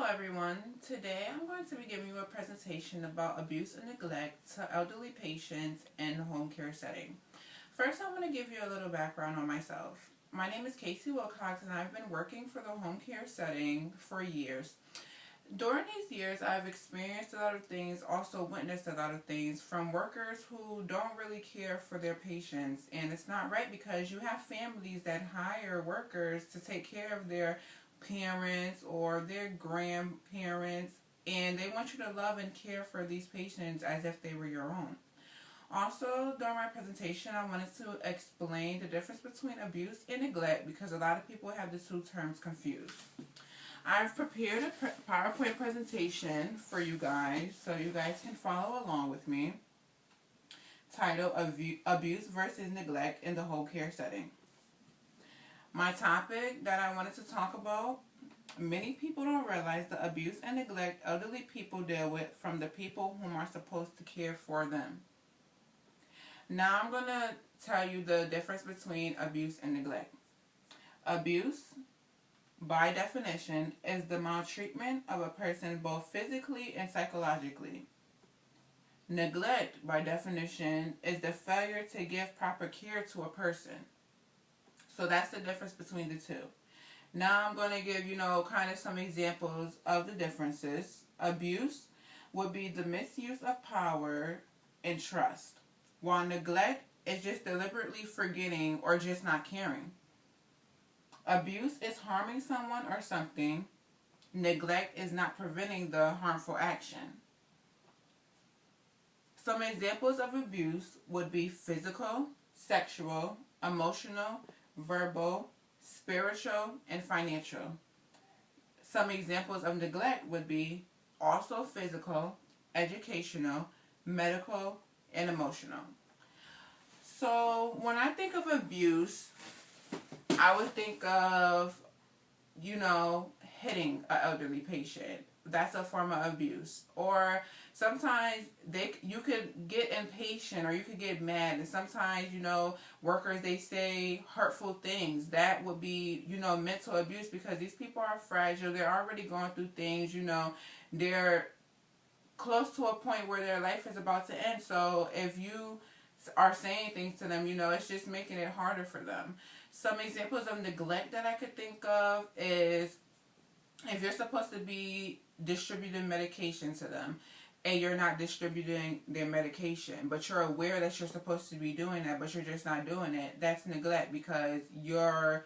everyone. Today I'm going to be giving you a presentation about abuse and neglect to elderly patients in the home care setting. First, I want to give you a little background on myself. My name is Casey Wilcox and I've been working for the home care setting for years. During these years, I've experienced a lot of things, also witnessed a lot of things from workers who don't really care for their patients. And it's not right because you have families that hire workers to take care of their parents or their grandparents, and they want you to love and care for these patients as if they were your own. Also, during my presentation, I wanted to explain the difference between abuse and neglect because a lot of people have the two terms confused. I've prepared a PowerPoint presentation for you guys so you guys can follow along with me, titled Abuse versus Neglect in the Home Care Setting. My topic that I wanted to talk about: many people don't realize the abuse and neglect elderly people deal with from the people whom are supposed to care for them. Now I'm going to tell you the difference between abuse and neglect. Abuse, by definition, is the maltreatment of a person both physically and psychologically. Neglect, by definition, is the failure to give proper care to a person. So that's the difference between the two. Now I'm going to give, kind of some examples of the differences. Abuse would be the misuse of power and trust, while neglect is just deliberately forgetting or just not caring. Abuse is harming someone or something. Neglect is not preventing the harmful action. Some examples of abuse would be physical, sexual, emotional, verbal, spiritual, and financial. Some examples of neglect would be also physical, educational, medical, and emotional. So when I think of abuse, I would think of, hitting an elderly patient. That's a form of abuse. Or sometimes you could get impatient or you could get mad, and sometimes, workers, they say hurtful things. That would be, mental abuse, because these people are fragile. They're already going through things, they're close to a point where their life is about to end. So if you are saying things to them, it's just making it harder for them. Some examples of neglect that I could think of is if you're supposed to be distributing medication to them and you're not distributing their medication, but you're aware that you're supposed to be doing that, but you're just not doing it. That's neglect, because you're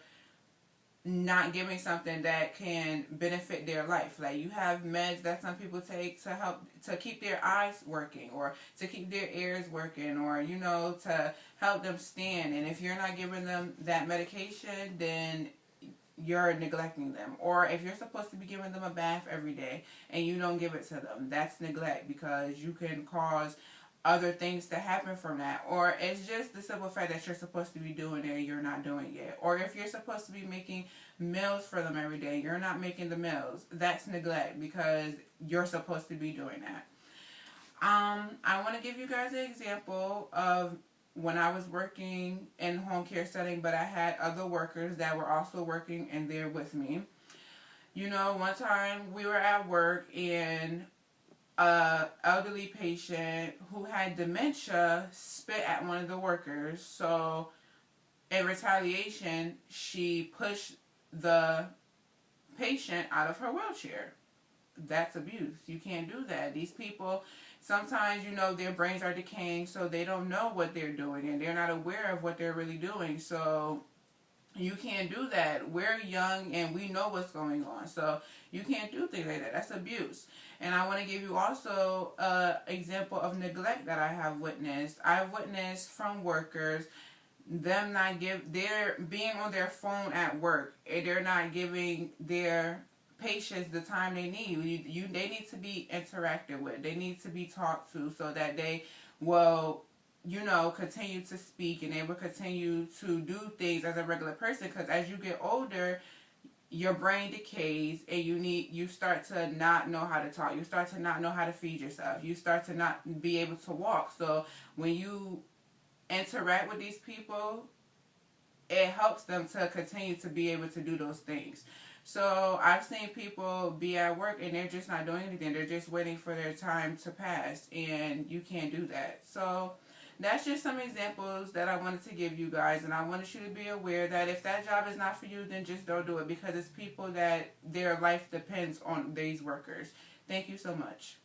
not giving something that can benefit their life. Like, you have meds that some people take to help to keep their eyes working, or to keep their ears working, or to help them stand, and if you're not giving them that medication, then you're neglecting them. Or if you're supposed to be giving them a bath every day and you don't give it to them, that's neglect, because you can cause other things to happen from that. Or it's just the simple fact that you're supposed to be doing it and you're not doing it. Or if you're supposed to be making meals for them every day, you're not making the meals, that's neglect, because you're supposed to be doing that. I want to give you guys an example of when I was working in home care setting, but I had other workers that were also working in there with me. One time we were at work and an elderly patient who had dementia spit at one of the workers. So in retaliation, she pushed the patient out of her wheelchair. That's abuse. You can't do that. These people, sometimes, their brains are decaying, so they don't know what they're doing, and they're not aware of what they're really doing. So you can't do that. We're young and we know what's going on, so you can't do things like that. That's abuse. And I want to give you also an example of neglect that I have witnessed. I've witnessed from workers them they're being on their phone at work, and they're not giving their patients the time they need. They need to be interacted with. They need to be talked to so that they will, continue to speak, and they will continue to do things as a regular person, because as you get older, your brain decays and you start to not know how to talk. You start to not know how to feed yourself. You start to not be able to walk. So when you interact with these people, it helps them to continue to be able to do those things. So I've seen people be at work and they're just not doing anything. They're just waiting for their time to pass, and you can't do that. So that's just some examples that I wanted to give you guys, and I wanted you to be aware that if that job is not for you, then just don't do it, because it's people that their life depends on these workers. Thank you so much.